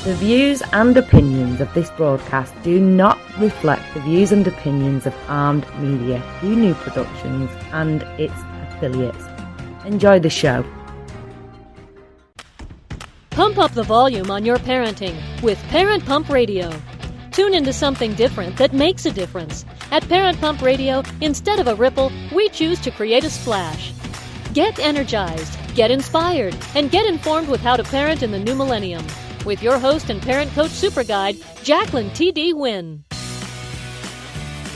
The views and opinions of this broadcast do not reflect the views and opinions of Armed Media, New Productions, and its affiliates. Enjoy the show. Pump up the volume on your parenting with Parent Pump Radio. Tune into something different that makes a difference. At Parent Pump Radio, instead of a ripple, we choose to create a splash. Get energized, get inspired, and get informed with how to parent in the new millennium. With your host and parent coach super guide, Jacqueline T.D. Huynh.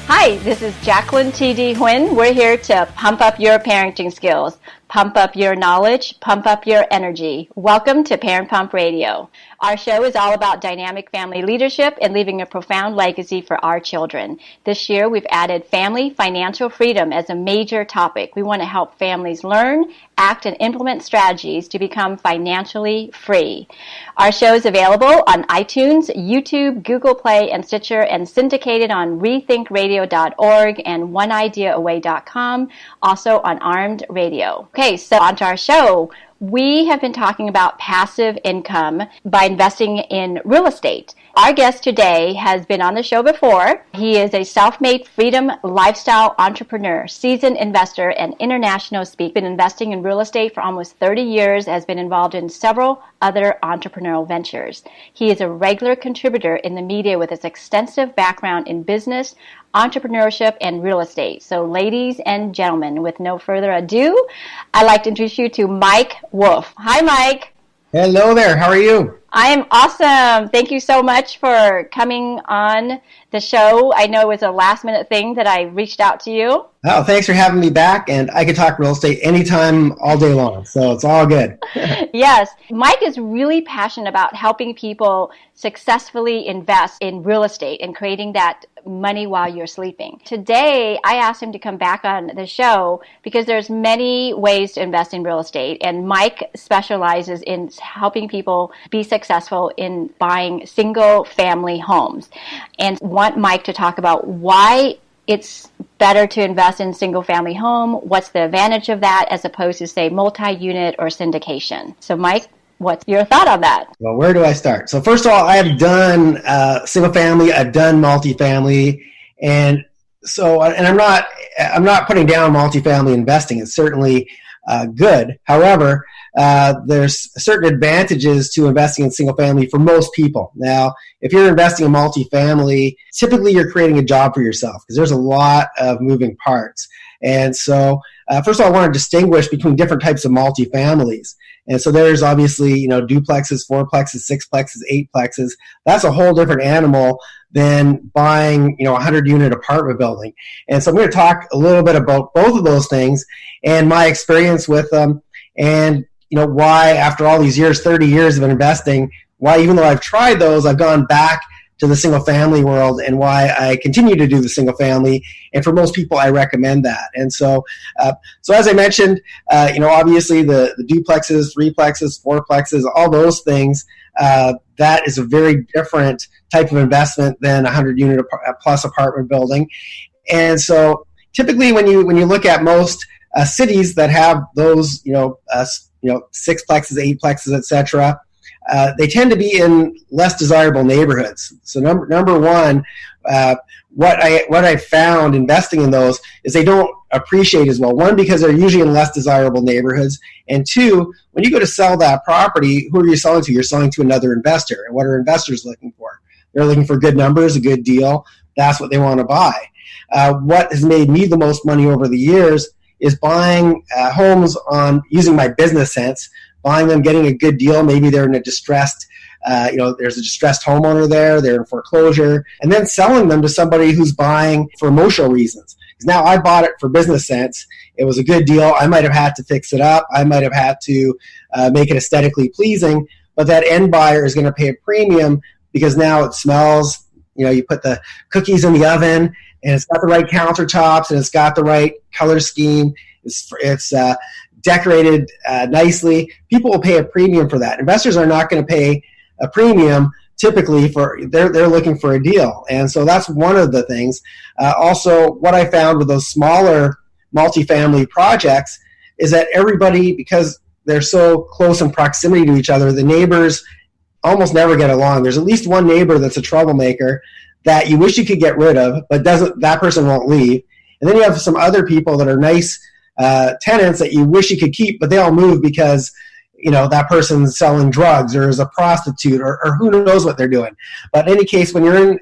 Hi, this is Jacqueline T.D. Huynh. We're here to pump up your parenting skills, pump up your knowledge, pump up your energy. Welcome to Parent Pump Radio. Our show is all about dynamic family leadership and leaving a profound legacy for our children. This year, we've added family financial freedom as a major topic. We want to help families learn, act, and implement strategies to become financially free. Our show is available on iTunes, YouTube, Google Play, and Stitcher, and syndicated on rethinkradio.org and oneideaaway.com, also on Armed Radio. Okay, so on to our show. We have been talking about passive income by investing in real estate. Our guest today has been on the show before. He is a self-made freedom lifestyle entrepreneur, seasoned investor, and international speaker. Been investing in real estate for almost 30 years, has been involved in several other entrepreneurial ventures. He is a regular contributor in the media with his extensive background in business, entrepreneurship, and real estate. So ladies and gentlemen, with no further ado, I'd like to introduce you to Mike Wolf. Hi, Mike. Hello there. How are you? I am awesome. Thank you so much for coming on the show. I know it was a last minute thing that I reached out to you. Oh, thanks for having me back. And I can talk real estate anytime, all day long. So it's all good. Yes. Mike is really passionate about helping people successfully invest in real estate and creating that money while you're sleeping. Today, I asked him to come back on the show because there's many ways to invest in real estate. And Mike specializes in helping people be successful in buying single family homes, and want Mike to talk about why it's better to invest in single family home, what's the advantage of that as opposed to say multi-unit or syndication. So Mike, what's your thought on that? Well, where do I start? So first of all, I have done single family, I've done multifamily, and I'm not putting down multifamily investing. It's certainly good. However, there's certain advantages to investing in single family for most people. Now, if you're investing in multifamily, typically you're creating a job for yourself because there's a lot of moving parts. And so, first of all, I want to distinguish between different types of multifamilies. And so there's obviously, duplexes, fourplexes, sixplexes, eightplexes. That's a whole different animal than buying, a 100-unit apartment building. And so I'm going to talk a little bit about both of those things and my experience with them, and why after all these years, 30 years of investing, why even though I've tried those, I've gone back to the single family world, and why I continue to do the single family. And for most people, I recommend that. And so, as I mentioned, obviously the duplexes, threeplexes, fourplexes, all those things, that is a very different type of investment than a 100-unit plus apartment building. And so typically when you look at most cities that have those, sixplexes, eightplexes, et cetera, they tend to be in less desirable neighborhoods. So number one, what I found investing in those is they don't appreciate as well. One, because they're usually in less desirable neighborhoods, and two, when you go to sell that property, who are you selling to? You're selling to another investor. And what are investors looking for? They're looking for good numbers, a good deal. That's what they want to buy. What has made me the most money over the years is buying homes on using my business sense, buying them, getting a good deal. Maybe they're in a distressed, there's a distressed homeowner there, they're in foreclosure, and then selling them to somebody who's buying for emotional reasons. Because now I bought it for business sense. It was a good deal. I might have had to fix it up. I might have had to make it aesthetically pleasing, but that end buyer is going to pay a premium because now it smells, you put the cookies in the oven, and it's got the right countertops, and it's got the right color scheme. It's decorated nicely. People will pay a premium for that. Investors are not going to pay a premium typically they're looking for a deal. And so that's one of the things. Also, what I found with those smaller multifamily projects is that everybody, because they're so close in proximity to each other, the neighbors almost never get along. There's at least one neighbor that's a troublemaker that you wish you could get rid of, but that person won't leave. And then you have some other people that are nice tenants that you wish you could keep, but they all move because that person's selling drugs or is a prostitute or who knows what they're doing. But in any case, when you're in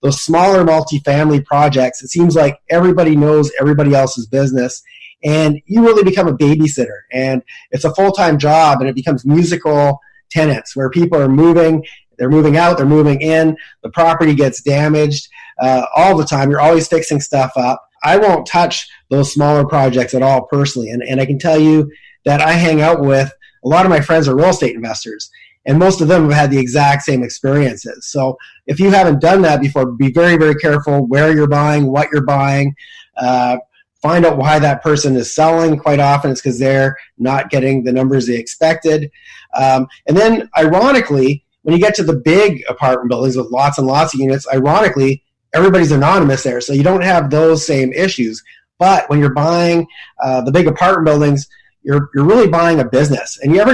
those smaller multifamily projects, it seems like everybody knows everybody else's business, and you really become a babysitter. And it's a full-time job, and it becomes musical tenants where people are moving. They're moving out, they're moving in, the property gets damaged all the time. You're always fixing stuff up. I won't touch those smaller projects at all personally. And I can tell you that I hang out with a lot of my friends are real estate investors, and most of them have had the exact same experiences. So if you haven't done that before, be very, very careful where you're buying, what you're buying. Find out why that person is selling. Quite often it's because they're not getting the numbers they expected. And then ironically, when you get to the big apartment buildings with lots and lots of units, ironically, everybody's anonymous there. So you don't have those same issues. But when you're buying the big apartment buildings, you're really buying a business. And you ever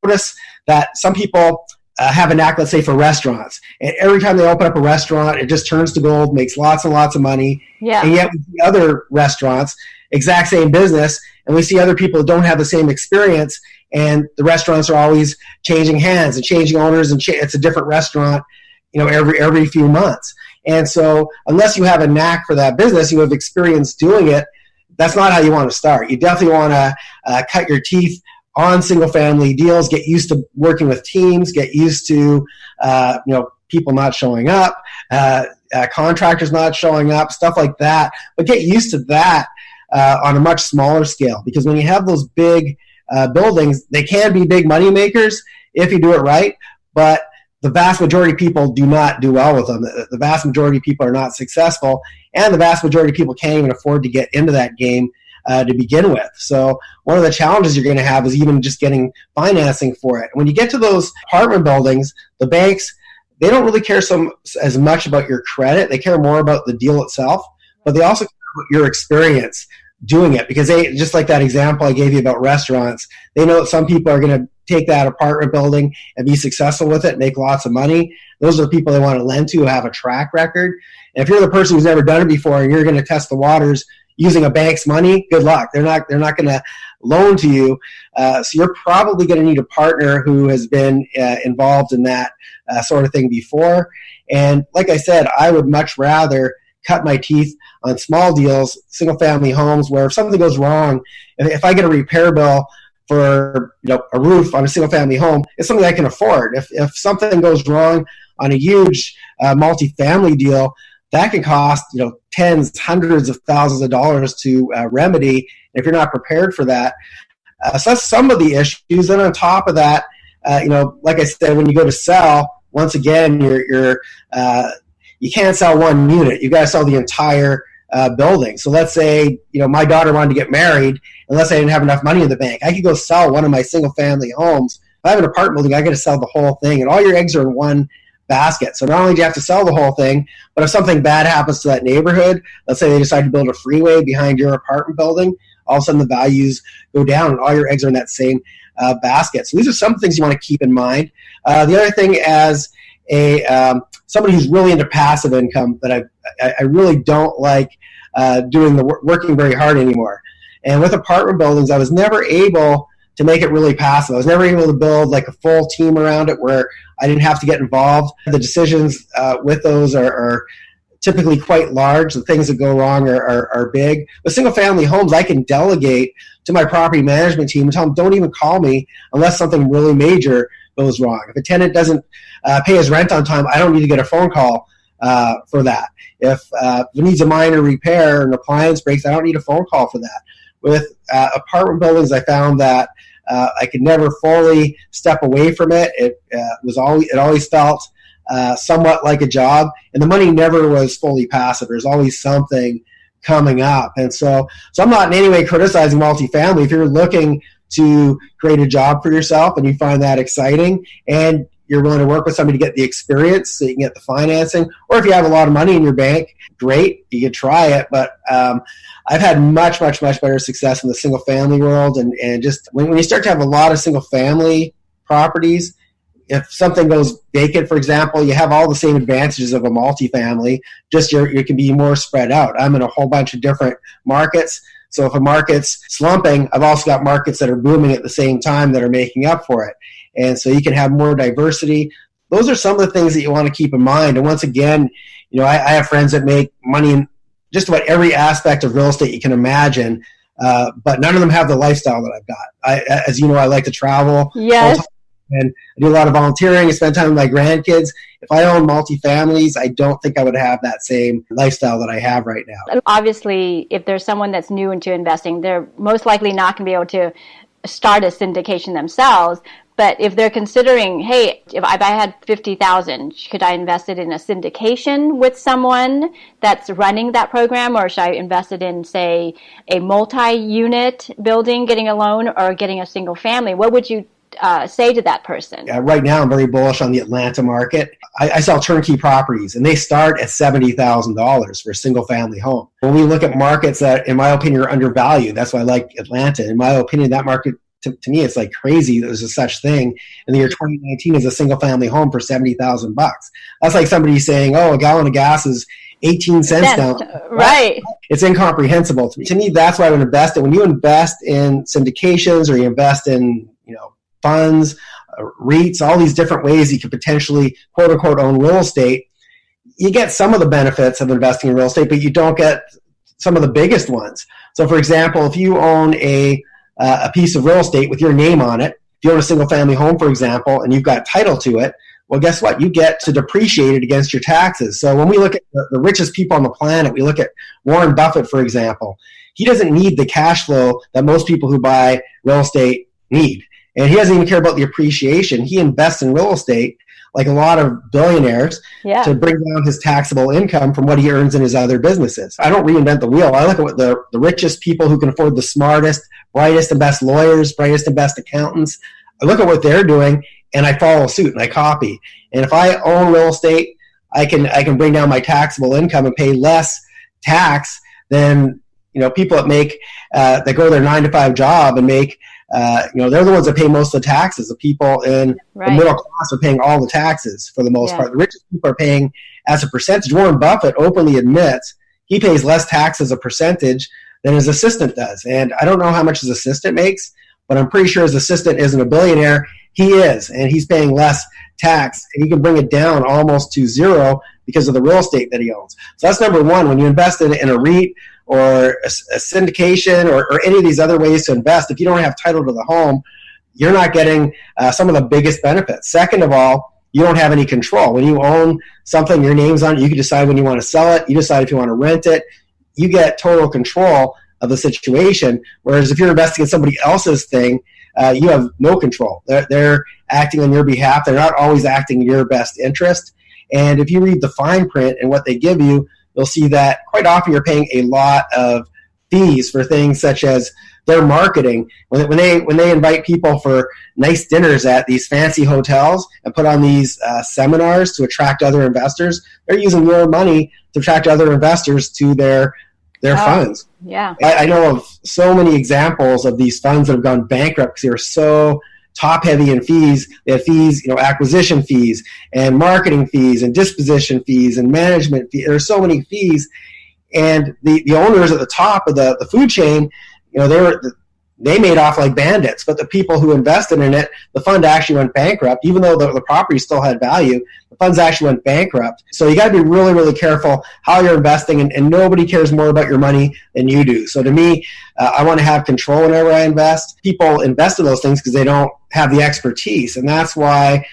notice that some people have a knack, let's say, for restaurants. And every time they open up a restaurant, it just turns to gold, makes lots and lots of money. Yeah. And yet we see other restaurants, exact same business, and we see other people that don't have the same experience, and the restaurants are always changing hands and changing owners, and it's a different restaurant, every few months. And so unless you have a knack for that business, you have experience doing it, that's not how you want to start. You definitely want to cut your teeth on single-family deals, get used to working with teams, get used to people not showing up, contractors not showing up, stuff like that. But get used to that on a much smaller scale, because when you have those big buildings, they can be big money makers if you do it right, but the vast majority of people do not do well with them. The vast majority of people are not successful, and the vast majority of people can't even afford to get into that game to begin with. So one of the challenges you're going to have is even just getting financing for it. When you get to those apartment buildings, the banks, they don't really care as much about your credit. They care more about the deal itself, but they also care about your experience doing it, because they, just like that example I gave you about restaurants, they know that some people are going to take that apartment building and be successful with it, make lots of money. Those are the people they want to lend to, who have a track record. And if you're the person who's never done it before and you're going to test the waters using a bank's money, good luck. They're not going to loan to you. So you're probably going to need a partner who has been involved in that sort of thing before. And like I said, I would much rather cut my teeth on small deals, single-family homes, where if something goes wrong, if I get a repair bill for a roof on a single-family home, it's something I can afford. If something goes wrong on a huge multi-family deal, that can cost tens, hundreds of thousands of dollars to remedy. And if you're not prepared for that, so that's some of the issues. Then on top of that, like I said, when you go to sell, once again, you can't sell one unit. You've got to sell the entire building. So let's say, my daughter wanted to get married, unless I didn't have enough money in the bank. I could go sell one of my single-family homes. If I have an apartment building, I got to sell the whole thing, and all your eggs are in one basket. So not only do you have to sell the whole thing, but if something bad happens to that neighborhood, let's say they decide to build a freeway behind your apartment building, all of a sudden the values go down, and all your eggs are in that same basket. So these are some things you want to keep in mind. The other thing, as somebody who's really into passive income, that I really don't like working very hard anymore. And with apartment buildings, I was never able to make it really passive. I was never able to build like a full team around it where I didn't have to get involved. The decisions with those are typically quite large. The things that go wrong are big. With single-family homes, I can delegate to my property management team and tell them, don't even call me unless something really major goes wrong. If a tenant doesn't pay his rent on time, I don't need to get a phone call for that. If it needs a minor repair, an appliance breaks, I don't need a phone call for that. With apartment buildings, I found that I could never fully step away from it. It always felt somewhat like a job, and the money never was fully passive. There's always something coming up. And so I'm not in any way criticizing multifamily. If you're looking to create a job for yourself and you find that exciting, and you're willing to work with somebody to get the experience so you can get the financing, or if you have a lot of money in your bank, great, you can try it. But I've had much, much, much better success in the single family world. And just when you start to have a lot of single family properties, if something goes vacant, for example, you have all the same advantages of a multifamily, just you can be more spread out. I'm in a whole bunch of different markets. So if a market's slumping, I've also got markets that are booming at the same time that are making up for it. And so you can have more diversity. Those are some of the things that you want to keep in mind. And once again, I have friends that make money in just about every aspect of real estate you can imagine, but none of them have the lifestyle that I've got. As you know, I like to travel. Yes. And I do a lot of volunteering. I spend time with my grandkids. If I own multifamilies, I don't think I would have that same lifestyle that I have right now. Obviously, if there's someone that's new into investing, they're most likely not going to be able to start a syndication themselves. But if they're considering, hey, if I had $50,000, could I invest it in a syndication with someone that's running that program, or should I invest it in, say, a multi-unit building, getting a loan, or getting a single family? What would you say to that person? Right now, I'm very bullish on the Atlanta market. I sell turnkey properties, and they start at $70,000 for a single-family home. When we look at markets that, in my opinion, are undervalued, that's why I like Atlanta. In my opinion, that market, to me, it's like crazy that there's a such thing in the year 2019 as a single-family home for $70,000. That's like somebody saying, "Oh, a gallon of gas is 18 cents now." Right. It's incomprehensible to me. To me, that's why I would invest it. When you invest in syndications or you invest in, funds, REITs, all these different ways you could potentially, quote unquote, own real estate, you get some of the benefits of investing in real estate, but you don't get some of the biggest ones. So, for example, if you own a piece of real estate with your name on it, if you own a single family home, for example, and you've got title to it, well, guess what? You get to depreciate it against your taxes. So when we look at the richest people on the planet, we look at Warren Buffett, for example. He doesn't need the cash flow that most people who buy real estate need. And he doesn't even care about the appreciation. He invests in real estate, like a lot of billionaires, to bring down his taxable income from what he earns in his other businesses. I don't reinvent the wheel. I look at what the richest people who can afford the smartest, brightest and best lawyers, brightest and best accountants, I look at what they're doing, and I follow suit and I copy. And if I own real estate, I can bring down my taxable income and pay less tax than people that make that go to their 9-to-5 job and make they're the ones that pay most of the taxes. The people in the middle class are paying all the taxes for the most part. The richest people are paying as a percentage. Warren Buffett openly admits he pays less tax as a percentage than his assistant does. And I don't know how much his assistant makes, but I'm pretty sure his assistant isn't a billionaire. He is, and he's paying less tax, and he can bring it down almost to zero because of the real estate that he owns. So that's number one. When you invest in a REIT or a syndication or any of these other ways to invest, if you don't have title to the home, you're not getting some of the biggest benefits. Second of all, you don't have any control. When you own something, your name's on it, you can decide when you want to sell it, you decide if you want to rent it, you get total control of the situation, whereas if you're investing in somebody else's thing, you have no control. They're acting on your behalf. They're not always acting in your best interest. And if you read the fine print and what they give you, you'll see that quite often you're paying a lot of fees for things such as their marketing. When they invite people for nice dinners at these fancy hotels and put on these seminars to attract other investors, they're using your money to attract other investors to their funds. Yeah, I know of so many examples of these funds that have gone bankrupt because they were so top heavy in fees. They have fees, acquisition fees and marketing fees and disposition fees and management fees. There are so many fees, and the owners at the top of the food chain, they made off like bandits. But the people who invested in it, the fund actually went bankrupt, even though the property still had value. The funds actually went bankrupt. So you got to be really, really careful how you're investing, and nobody cares more about your money than you do. So to me, I want to have control whenever I invest. People invest in those things because they don't have the expertise, and that's why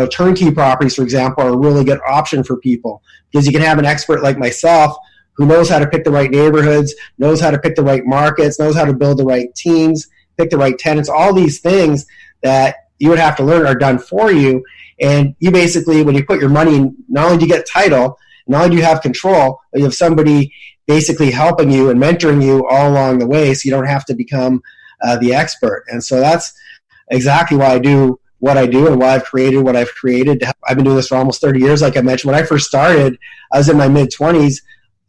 turnkey properties, for example, are a really good option for people, because you can have an expert like myself who knows how to pick the right neighborhoods, knows how to pick the right markets, knows how to build the right teams, pick the right tenants. All these things that you would have to learn are done for you. And you basically, when you put your money in, not only do you get title, not only do you have control, but you have somebody basically helping you and mentoring you all along the way, so you don't have to become the expert. And so that's exactly why I do what I do and why I've created what I've created. I've been doing this for almost 30 years, like I mentioned. When I first started, I was in my mid-20s.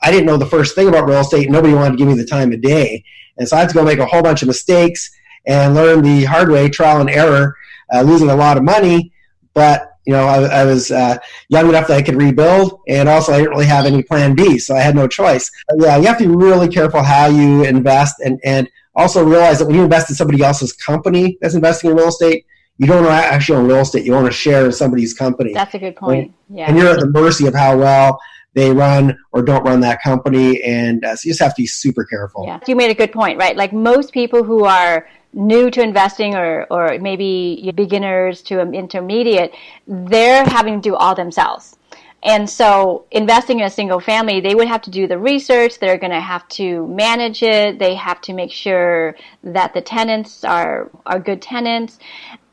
I didn't know the first thing about real estate. Nobody wanted to give me the time of day. And so I had to go make a whole bunch of mistakes and learn the hard way, trial and error, losing a lot of money. but I was young enough that I could rebuild, and also I didn't really have any plan B, so I had no choice. Yeah, you have to be really careful how you invest, and also realize that when you invest in somebody else's company that's investing in real estate, you don't actually own real estate. You own a share of somebody's company. That's a good point. Yeah. And you're at the mercy of how well they run or don't run that company, and so you just have to be super careful. Yeah, you made a good point, right? Like most people who are new to investing or maybe beginners to intermediate, they're having to do all themselves. And so investing in a single family, they would have to do the research. They're going to have to manage it. They have to make sure that the tenants are good tenants.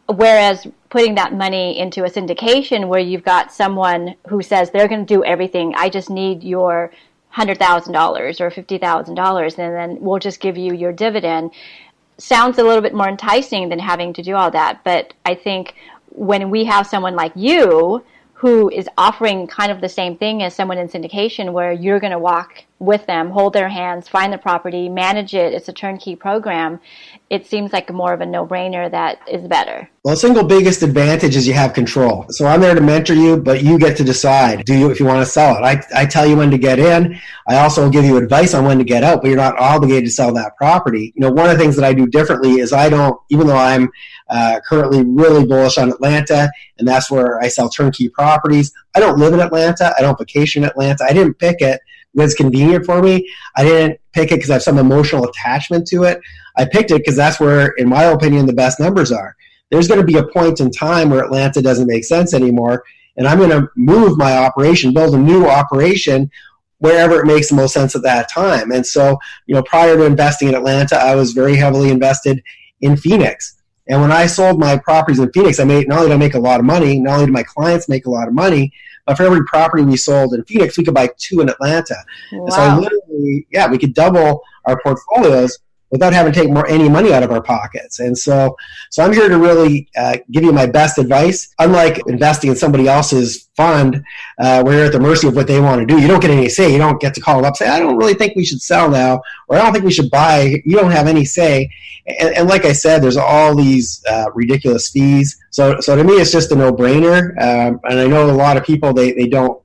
Whereas putting that money into a syndication where you've got someone who says they're going to do everything, I just need your $100,000 or $50,000, and then we'll just give you your dividend, sounds a little bit more enticing than having to do all that. But I think when we have someone like you who is offering kind of the same thing as someone in syndication, where you're going to walk with them, hold their hands, find the property, manage it, it's a turnkey program, it seems like more of a no-brainer that is better. Well, the single biggest advantage is you have control. So I'm there to mentor you, but you get to decide if you want to sell it. I tell you when to get in. I also give you advice on when to get out, but you're not obligated to sell that property. One of the things that I do differently is I don't, even though I'm currently really bullish on Atlanta, and that's where I sell turnkey properties, I don't live in Atlanta. I don't vacation in Atlanta. I didn't pick it because it's convenient for me. I didn't pick it because I have some emotional attachment to it. I picked it because that's where, in my opinion, the best numbers are. There's going to be a point in time where Atlanta doesn't make sense anymore, and I'm going to move my operation, build a new operation wherever it makes the most sense at that time. And so, prior to investing in Atlanta, I was very heavily invested in Phoenix. And when I sold my properties in Phoenix, not only did I make a lot of money, not only did my clients make a lot of money, but for every property we sold in Phoenix, we could buy 2 in Atlanta. Wow. And so literally, we could double our portfolios without having to take any money out of our pockets. And so I'm here to really give you my best advice. Unlike investing in somebody else's fund, where you're at the mercy of what they want to do, you don't get any say. You don't get to call them up and say, I don't really think we should sell now, or I don't think we should buy. You don't have any say. And like I said, there's all these ridiculous fees. So to me, it's just a no-brainer. And I know a lot of people, they don't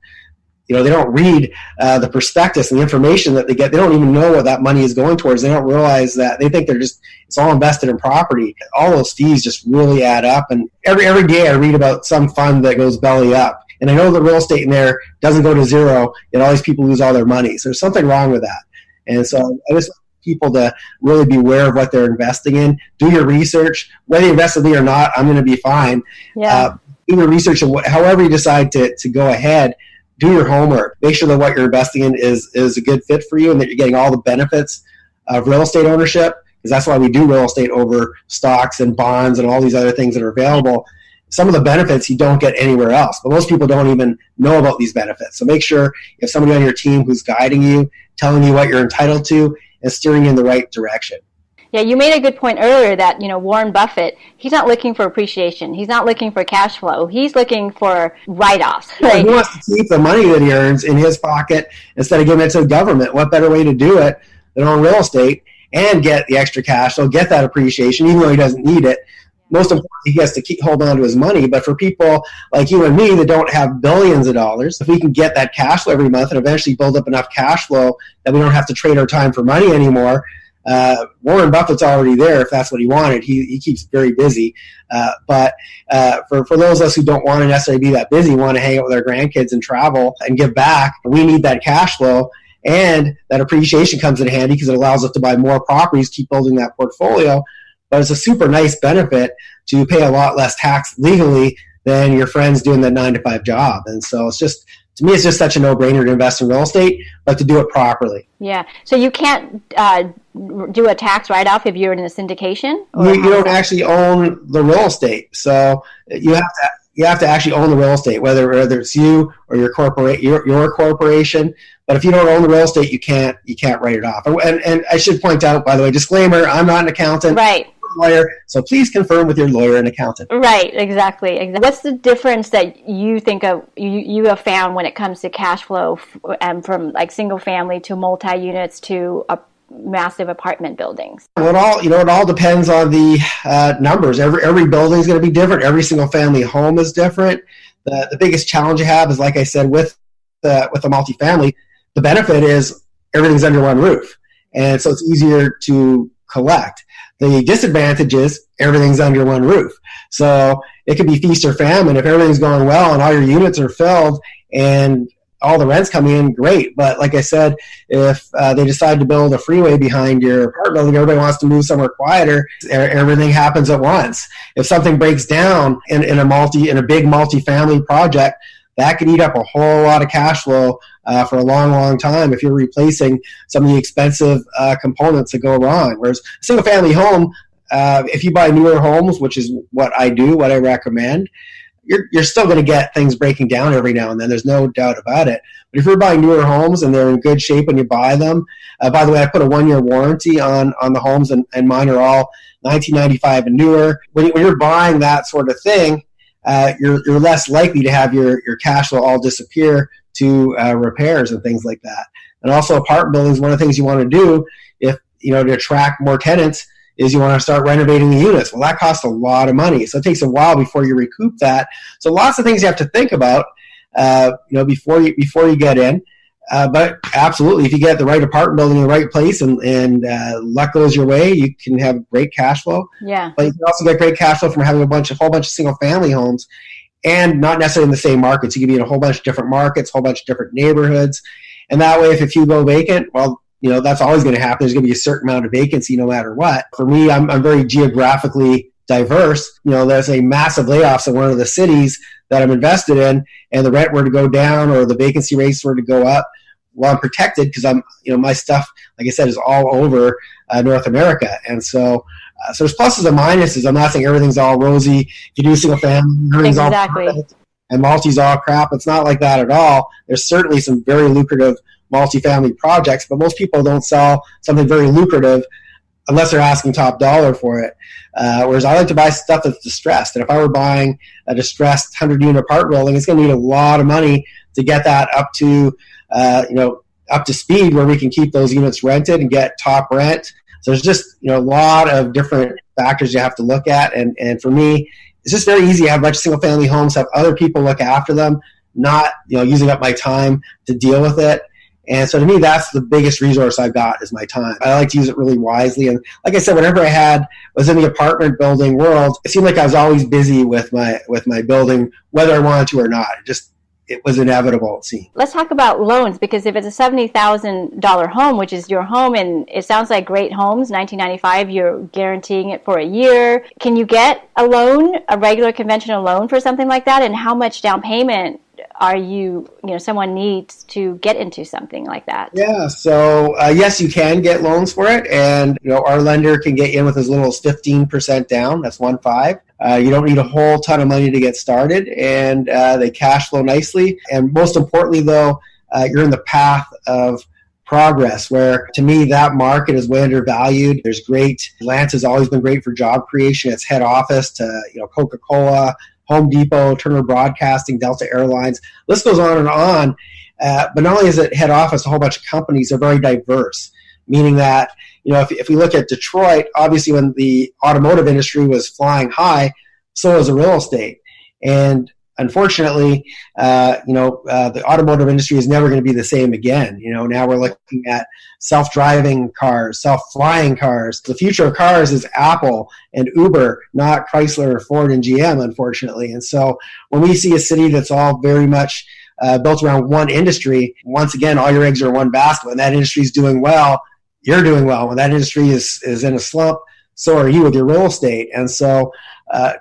read the prospectus and the information that they get. They don't even know what that money is going towards. They don't realize that. They think it's all invested in property. All those fees just really add up. And every day I read about some fund that goes belly up. And I know the real estate in there doesn't go to zero, and all these people lose all their money. So there's something wrong with that. And so I just want people to really be aware of what they're investing in. Do your research. Whether you invest with me or not, I'm going to be fine. Yeah. Do your research, and however you decide to go ahead, do your homework. Make sure that what you're investing in is a good fit for you, and that you're getting all the benefits of real estate ownership, because that's why we do real estate over stocks and bonds and all these other things that are available. Some of the benefits you don't get anywhere else, but most people don't even know about these benefits. So make sure you have somebody on your team who's guiding you, telling you what you're entitled to, and steering you in the right direction. Yeah, you made a good point earlier that, Warren Buffett, he's not looking for appreciation. He's not looking for cash flow. He's looking for write-offs. Right? He wants to keep the money that he earns in his pocket instead of giving it to the government. What better way to do it than own real estate and get the extra cash flow, get that appreciation, even though he doesn't need it. Most importantly, he has to hold on to his money. But for people like you and me that don't have billions of dollars, if we can get that cash flow every month and eventually build up enough cash flow that we don't have to trade our time for money anymore, Warren Buffett's already there if that's what he wanted. He keeps very busy. But for those of us who don't want to necessarily be that busy, want to hang out with our grandkids and travel and give back, we need that cash flow. And that appreciation comes in handy because it allows us to buy more properties, keep building that portfolio. But it's a super nice benefit to pay a lot less tax legally than your friends doing that 9-to-5 job. And so to me, it's just such a no-brainer to invest in real estate, but to do it properly. Yeah. So you can't do a tax write-off if you're in a syndication? You don't actually own the real estate. So you have to actually own the real estate, whether it's you or your corporation. But if you don't own the real estate, you can't write it off. And I should point out, by the way, disclaimer, I'm not an accountant. Right. Lawyer, so please confirm with your lawyer and accountant. Right, exactly. What's the difference that you think of you have found when it comes to cash flow from like single family to multi-units to massive apartment buildings? Well, it all depends on the numbers. Every building is going to be different. Every single family home is different. The biggest challenge you have is, like I said, with a multifamily, the benefit is everything's under one roof, and so it's easier to collect. The disadvantage is everything's under one roof. So it could be feast or famine. If everything's going well and all your units are filled and all the rent's coming in, great. But like I said, if they decide to build a freeway behind your apartment building, everybody wants to move somewhere quieter, everything happens at once. If something breaks down in a big multi-family project, that could eat up a whole lot of cash flow for a long, long time if you're replacing some of the expensive components that go wrong. Whereas a single-family home, if you buy newer homes, which is what I do, what I recommend, you're still going to get things breaking down every now and then. There's no doubt about it. But if you're buying newer homes and they're in good shape when you buy them, by the way, I put a 1-year warranty on the homes, and mine are all 1995 and newer. When you're buying that sort of thing, you're less likely to have your cash flow all disappear to repairs and things like that. And also, apartment buildings, one of the things you want to do, if to attract more tenants, is you want to start renovating the units. Well, that costs a lot of money, so it takes a while before you recoup that. So lots of things you have to think about, before you get in. But absolutely, if you get the right apartment building in the right place and luck goes your way, you can have great cash flow. Yeah. But you can also get great cash flow from having a whole bunch of single family homes, and not necessarily in the same markets. You can be in a whole bunch of different markets, a whole bunch of different neighborhoods. And that way, if a few go vacant, well, that's always going to happen. There's going to be a certain amount of vacancy no matter what. For me, I'm very geographically diverse. There's a massive layoffs in one of the cities that I'm invested in, and the rent were to go down or the vacancy rates were to go up. Well, I'm protected because my stuff, like I said, is all over North America. And so there's pluses and minuses. I'm not saying everything's all rosy. If you do single family, everything's exactly. all perfect, and multi's all crap. It's not like that at all. There's certainly some very lucrative multifamily projects, but most people don't sell something very lucrative unless they're asking top dollar for it. Whereas I like to buy stuff that's distressed. And if I were buying a distressed 100-unit apartment building, it's going to need a lot of money to get that up to speed where we can keep those units rented and get top rent. So there's just a lot of different factors you have to look at. And for me, it's just very easy to have a bunch of single family homes, have other people look after them, not using up my time to deal with it. And so to me, that's the biggest resource I've got is my time. I like to use it really wisely. And like I said, whenever was in the apartment building world, it seemed like I was always busy with my building, whether I wanted to or not. It was inevitable, it seemed. Let's talk about loans, because if it's a $70,000 home, which is your home, and it sounds like great homes, 1995, you're guaranteeing it for a year. Can you get a loan, a regular conventional loan for something like that? And how much down payment are someone needs to get into something like that? Yeah, so yes, you can get loans for it, and our lender can get you in with as little as 15% down. That's 15. You don't need a whole ton of money to get started, and they cash flow nicely. And most importantly, though, you're in the path of progress, where to me that market is way undervalued. There's great. Lance has always been great for job creation. It's head office to Coca-Cola, Home Depot, Turner Broadcasting, Delta Airlines. List goes on and on. But not only is it head office, a whole bunch of companies are very diverse, meaning that if we look at Detroit, obviously when the automotive industry was flying high, so was the real estate. And unfortunately, the automotive industry is never going to be the same again. Now we're looking at self-driving cars, self-flying cars. The future of cars is Apple and Uber, not Chrysler or Ford and GM, unfortunately. And so when we see a city that's all very much built around one industry, once again, all your eggs are in one basket. When that industry is doing well, you're doing well. When that industry is in a slump, so are you with your real estate. And so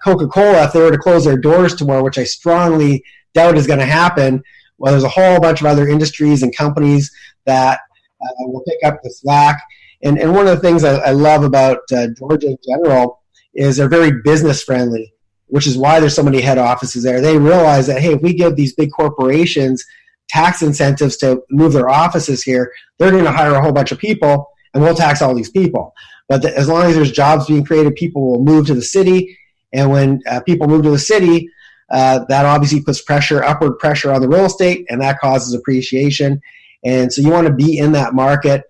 Coca-Cola, if they were to close their doors tomorrow, which I strongly doubt is going to happen, well, there's a whole bunch of other industries and companies that will pick up the slack. And one of the things I love about Georgia in general is they're very business friendly, which is why there's so many head offices there. They realize that, hey, if we give these big corporations tax incentives to move their offices here, they're going to hire a whole bunch of people, and we'll tax all these people. But as long as there's jobs being created, people will move to the city. And when people move to the city, that obviously puts upward pressure on the real estate, and that causes appreciation. And so you want to be in that market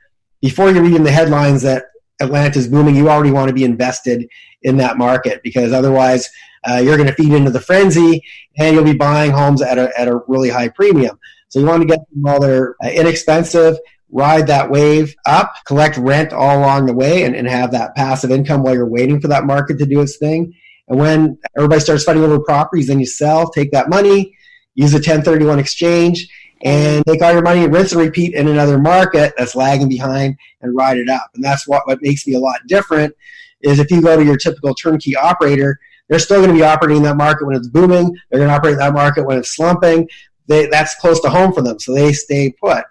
before you're reading the headlines that Atlanta is booming, you already want to be invested in that market, because otherwise you're going to feed into the frenzy and you'll be buying homes at a really high premium. So you want to get them while they're inexpensive, ride that wave up, collect rent all along the way, and have that passive income while you're waiting for that market to do its thing. And when everybody starts fighting over properties, then you sell, take that money, use a 1031 exchange, and take all your money and rinse and repeat in another market that's lagging behind and ride it up. And that's what makes me a lot different is if you go to your typical turnkey operator, they're still going to be operating in that market when it's booming. They're going to operate in that market when it's slumping. That's close to home for them, so they stay put.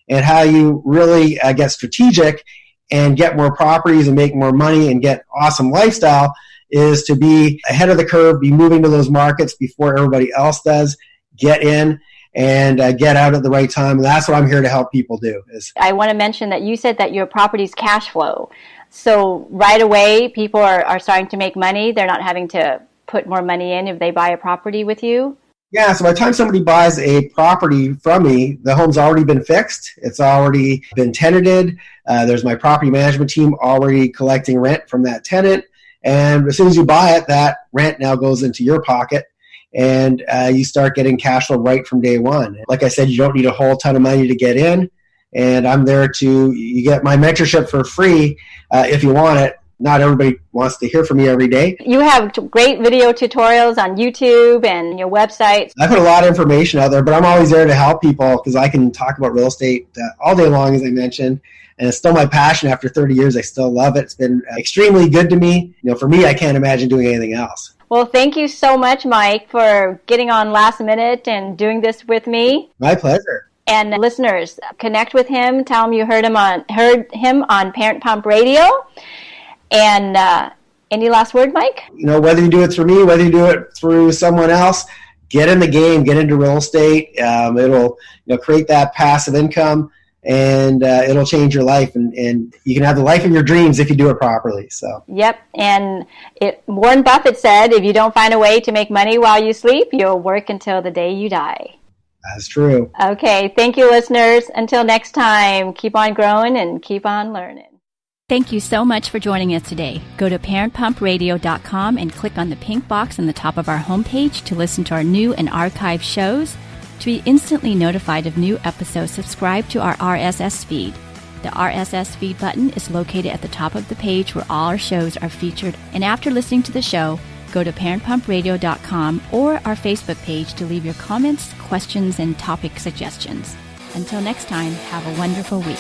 And how you really get strategic and get more properties and make more money and get awesome lifestyle is to be ahead of the curve, be moving to those markets before everybody else does, get in and get out at the right time. And that's what I'm here to help people do. I want to mention that you said that your property's cash flow. So right away, people are starting to make money. They're not having to put more money in if they buy a property with you. Yeah, so by the time somebody buys a property from me, the home's already been fixed. It's already been tenanted. There's my property management team already collecting rent from that tenant. And as soon as you buy it, that rent now goes into your pocket. And you start getting cash flow right from day one. Like I said, you don't need a whole ton of money to get in. And I'm there you get my mentorship for free if you want it. Not everybody wants to hear from me every day. You have great video tutorials on YouTube and your website. I put a lot of information out there, but I'm always there to help people because I can talk about real estate all day long, as I mentioned. And it's still my passion after 30 years. I still love it. It's been extremely good to me. For me, I can't imagine doing anything else. Well, thank you so much, Mike, for getting on last minute and doing this with me. My pleasure. And listeners, connect with him. Tell him you heard him on Parent Pump Radio. And any last word, Mike? Whether you do it through me, whether you do it through someone else, get in the game, get into real estate. It'll create that passive income, and it'll change your life. And you can have the life of your dreams if you do it properly. So. Yep. And Warren Buffett said, if you don't find a way to make money while you sleep, you'll work until the day you die. That's true. Okay. Thank you, listeners. Until next time, keep on growing and keep on learning. Thank you so much for joining us today. Go to parentpumpradio.com and click on the pink box on the top of our homepage to listen to our new and archived shows. To be instantly notified of new episodes, subscribe to our RSS feed. The RSS feed button is located at the top of the page where all our shows are featured. And after listening to the show, go to parentpumpradio.com or our Facebook page to leave your comments, questions, and topic suggestions. Until next time, have a wonderful week.